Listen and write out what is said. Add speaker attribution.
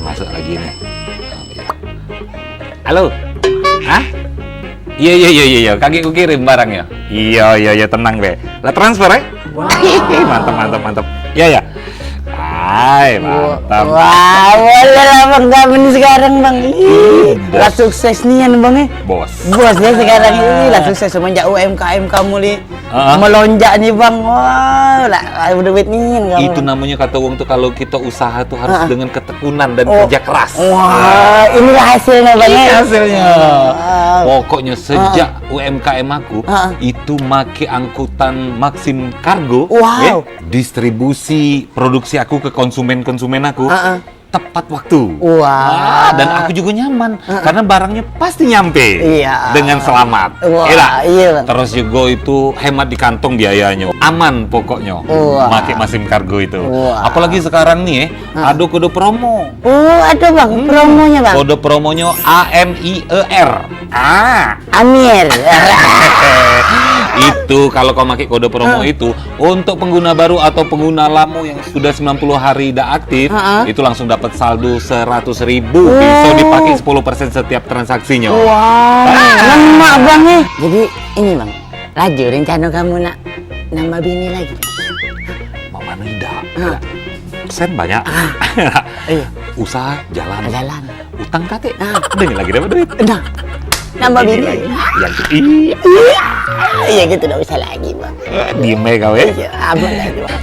Speaker 1: masuk lagi nih. Halo. Hah? Iya. Kaki ku kirim barangnya. Iya, tenang be. Lah transfer ya? Mantap. Iya. Hai, mantap.
Speaker 2: Wah, boleh lah bang, gamen sekarang bang. Lah sukses nih bang
Speaker 1: Bos
Speaker 2: ya sekarang ini lah sukses semenjak UMKM kamu nih melonjak nih bang. Wah, lah udah duit nih.
Speaker 1: itu namanya kata wong tuh, kalau kita usaha tuh harus dengan ketekunan dan kerja keras.
Speaker 2: Wah, inilah hasilnya bang.
Speaker 1: Ini hasilnya. Pokoknya sejak UMKM aku itu make angkutan Maxim Cargo,
Speaker 2: Wow.
Speaker 1: distribusi produksi aku ke konsumen aku tepat waktu.
Speaker 2: Wah.
Speaker 1: Dan aku juga nyaman karena barangnya pasti nyampe dengan selamat.
Speaker 2: Wah, iya bang.
Speaker 1: Terus juga itu hemat di kantong biayanya, aman pokoknya. Make Maxim Cargo itu. Apalagi sekarang nih ada kode promo.
Speaker 2: Ada bang, promonya bang.
Speaker 1: Kode promonya AMIER.
Speaker 2: Amir.
Speaker 1: Itu kalau kau pakai kode promo itu untuk pengguna baru atau pengguna lama yang sudah 90 hari tidak aktif, itu langsung dapat saldo 100.000. Bisa dipakai 10% setiap transaksinya.
Speaker 2: Wah, lemak bang nih. Jadi ini bang, laju rencana kamu nak nambah bini lagi.
Speaker 1: Mama tidak. Persen banyak. Usaha jalan. Utang kate. Udah lagi dapat duit.
Speaker 2: Nah, nambah bini.
Speaker 1: Iya.
Speaker 2: Iya gitu, nggak usah lagi bang.
Speaker 1: Dime kau ya.
Speaker 2: Iya, abang lagi bang.